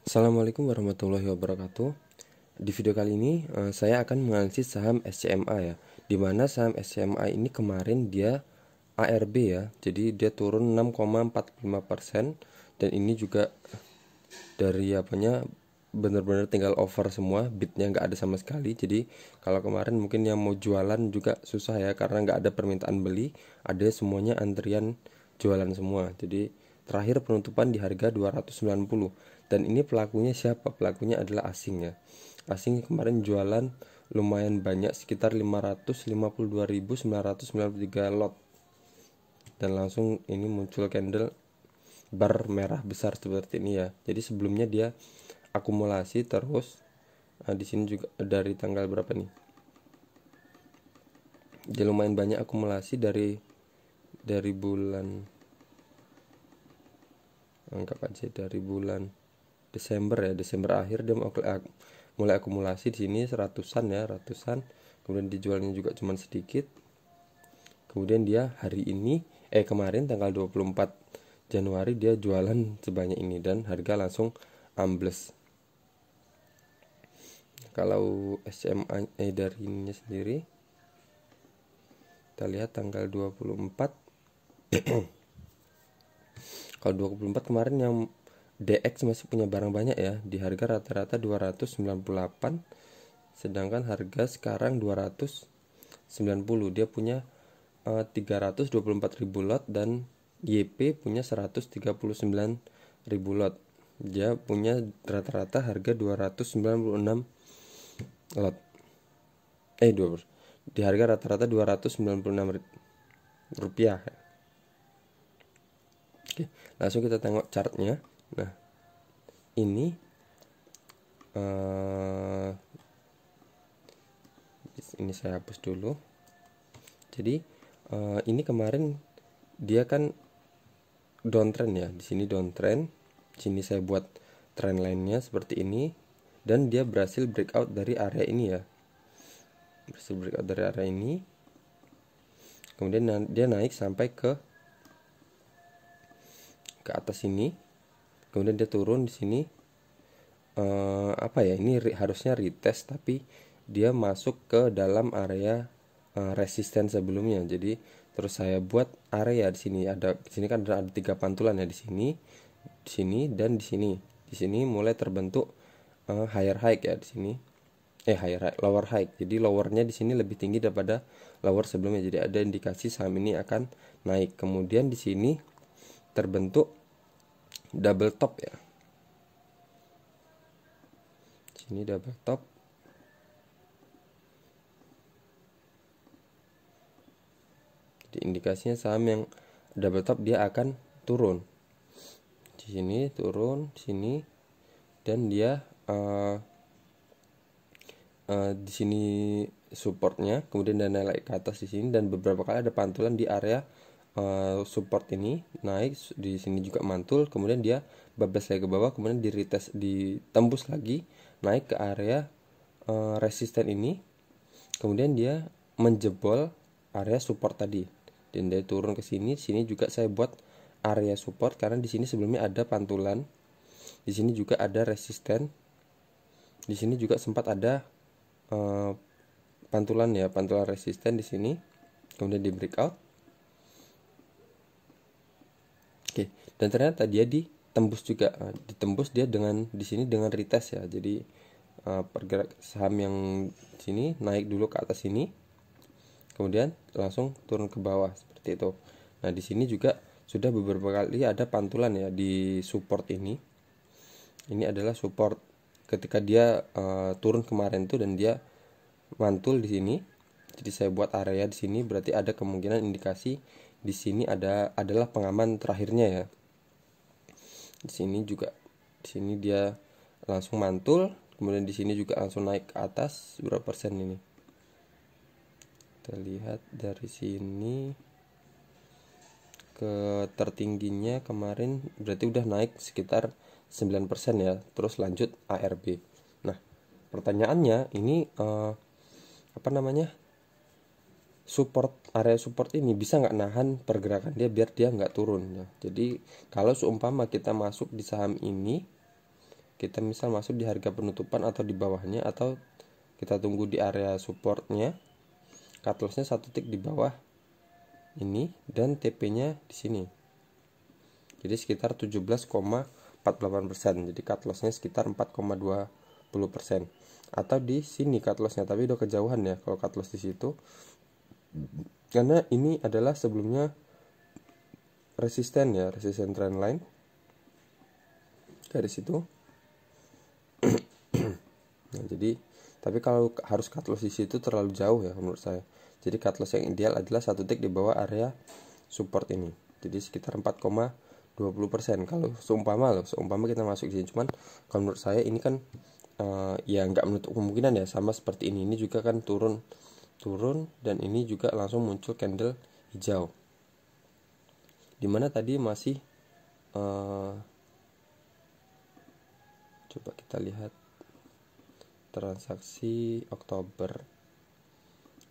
Assalamualaikum warahmatullahi wabarakatuh. Di video kali ini saya akan menganalisis saham SCMA ya. Dimana saham SCMA ini kemarin dia ARB ya. Jadi dia turun 6,45% dan ini juga dari apanya benar-benar tinggal over semua, bidnya nggak ada sama sekali. Jadi kalau kemarin mungkin yang mau jualan juga susah ya karena nggak ada permintaan beli, ada semuanya antrian jualan semua. Jadi terakhir penutupan di harga 290 dan ini pelakunya siapa? Pelakunya adalah asing ya. Asing kemarin jualan lumayan banyak sekitar 552.993 lot dan langsung ini muncul candle bar merah besar seperti ini ya. Jadi sebelumnya dia akumulasi terus. Di sini juga dari tanggal berapa nih? Dia lumayan banyak akumulasi dari bulan, anggap aja dari bulan Desember ya, Desember akhir dia mulai akumulasi di sini ratusan ya, ratusan. Kemudian dijualnya juga cuman sedikit. Kemudian dia hari ini kemarin tanggal 24 Januari dia jualan sebanyak ini dan harga langsung ambles. Kalau SCMA dari ininya sendiri kita lihat tanggal 24. Kalau 24 kemarin yang DX masih punya barang banyak ya, di harga rata-rata 298, sedangkan harga sekarang 290. Dia punya 324.000 lot dan YP punya 139.000 lot. Dia punya rata-rata harga 296 lot. Di harga rata-rata 296 rupiah. Oke, langsung kita tengok chartnya. Nah, ini saya hapus dulu. Jadi ini kemarin dia kan downtrend ya. Di sini downtrend. Di sini saya buat trend line-nya seperti ini dan dia berhasil breakout dari area ini ya. Berhasil breakout dari area ini. Kemudian dia naik sampai ke atas sini. Kemudian dia turun di sini. Ini harusnya retest tapi dia masuk ke dalam area resisten sebelumnya. Jadi terus saya buat area di sini di sini kan ada 3 pantulan ya, di sini dan di sini. Di sini mulai terbentuk higher high ya di sini. Lower high. Jadi lowernya di sini lebih tinggi daripada lower sebelumnya. Jadi ada indikasi saham ini akan naik. Kemudian di sini terbentuk double top ya. Sini double top. Jadi indikasinya saham yang double top dia akan turun. Di sini turun, di sini dan dia di sini supportnya, kemudian dia naik ke atas di sini dan beberapa kali ada pantulan di area support ini, naik di sini juga mantul, kemudian dia bablas lagi ke bawah, kemudian di retest, ditembus lagi naik ke area resisten ini, kemudian dia menjebol area support tadi dan dia turun ke sini. Sini juga saya buat area support karena di sini sebelumnya ada pantulan, di sini juga ada resisten, di sini juga sempat ada pantulan ya, pantulan resisten di sini, kemudian di breakout. Oke, dan ternyata dia ditembus juga, ditembus dia dengan di sini dengan retest ya. Jadi pergerak saham yang sini naik dulu ke atas sini, kemudian langsung turun ke bawah seperti itu. Nah, di sini juga sudah beberapa kali ada pantulan ya di support ini. Ini adalah support ketika dia turun kemarin tuh dan dia mantul di sini. Jadi saya buat area di sini, berarti ada kemungkinan indikasi di sini adalah pengaman terakhirnya ya. Di sini juga, di sini dia langsung mantul, kemudian di sini juga langsung naik ke atas berapa persen ini. Kita lihat dari sini ke tertingginya kemarin berarti udah naik sekitar 9% ya, terus lanjut ARB. Nah, pertanyaannya ini area support ini bisa nggak nahan pergerakan dia biar dia nggak turun ya. Jadi kalau seumpama kita masuk di saham ini kita misal masuk di harga penutupan atau di bawahnya, atau kita tunggu di area supportnya. Cut lossnya 1 tick di bawah ini dan TP-nya di sini. Jadi sekitar 17,48%. Jadi cut lossnya sekitar 4,20%. Atau di sini cut lossnya, tapi udah kejauhan ya kalau cut loss di situ. Karena ini adalah sebelumnya resisten ya, resisten trendline. Dari situ. Nah, jadi tapi kalau harus cut loss di situ terlalu jauh ya menurut saya. Jadi cut loss yang ideal adalah 1 tick di bawah area support ini. Jadi sekitar 4,20%. Kalau seumpama kita masuk di sini, cuman kalau menurut saya ini kan ya nggak menutup kemungkinan ya, sama seperti ini. Ini juga kan turun dan ini juga langsung muncul candle hijau. Dimana tadi masih coba kita lihat transaksi Oktober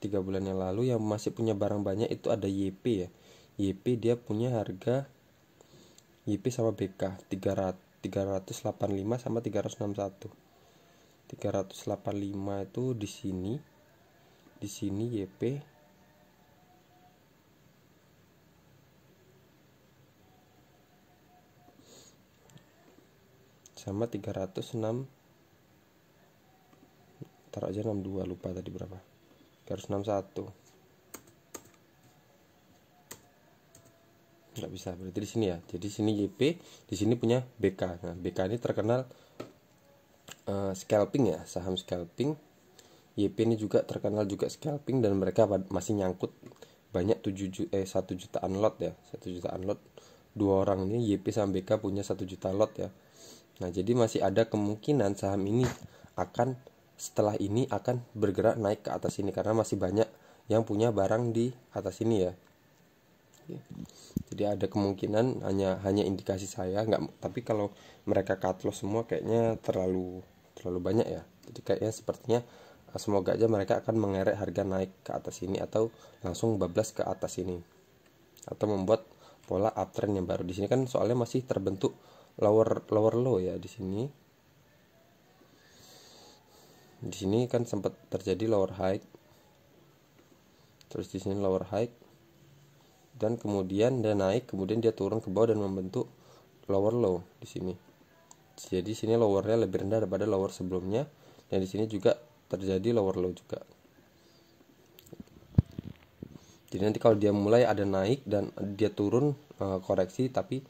3 bulan yang lalu yang masih punya barang banyak itu ada YP ya. YP dia punya harga YP sama BK 385 sama 361. 385 itu di sini. Di sini YP sama 306. Taruh aja 62, lupa tadi berapa. 361. Nggak bisa, berarti di sini ya. Jadi sini YP, di sini punya BK. Nah, BK ini terkenal scalping ya, saham scalping. YP ini juga terkenal juga scalping, dan mereka masih nyangkut banyak 1 jutaan lot ya. 1 jutaan lot. Dua orang ini YP sama BK punya 1 juta lot ya. Nah, jadi masih ada kemungkinan saham ini akan setelah ini akan bergerak naik ke atas ini, karena masih banyak yang punya barang di atas ini ya. Jadi ada kemungkinan, hanya indikasi saya, tapi kalau mereka cut loss semua kayaknya terlalu banyak ya. Jadi kayaknya sepertinya semoga aja mereka akan mengerek harga naik ke atas ini, atau langsung bablas ke atas ini, atau membuat pola uptrend yang baru. Di sini kan soalnya masih terbentuk lower low ya di sini. Di sini kan sempat terjadi lower high, terus di sini lower high, dan kemudian dia naik, kemudian dia turun ke bawah dan membentuk lower low di sini. Jadi sini lowernya lebih rendah daripada lower sebelumnya, dan di sini juga terjadi lower low juga. Jadi nanti kalau dia mulai ada naik dan dia turun koreksi tapi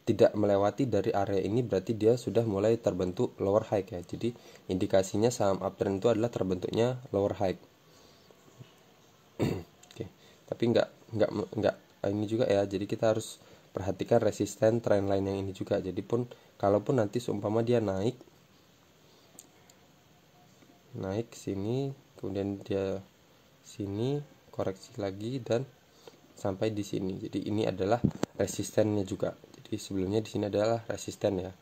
tidak melewati dari area ini, berarti dia sudah mulai terbentuk lower high ya. Jadi indikasinya saham uptrend itu adalah terbentuknya lower high. Oke. Tapi enggak ini juga ya. Jadi kita harus perhatikan resisten trendline yang ini juga. Jadi kalaupun nanti seumpama dia naik sini, kemudian dia sini koreksi lagi dan sampai di sini. Jadi ini adalah resistennya juga. Jadi sebelumnya di sini adalah resisten ya,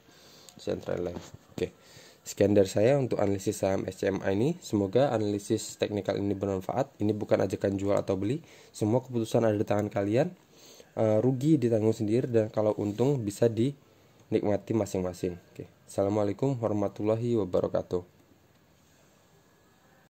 trend line. Oke, sekian dari saya untuk analisis saham SCMA ini. Semoga analisis teknikal ini bermanfaat. Ini bukan ajakan jual atau beli. Semua keputusan ada di tangan kalian. Rugi ditanggung sendiri, dan kalau untung bisa dinikmati masing-masing. Oke, assalamualaikum warahmatullahi wabarakatuh.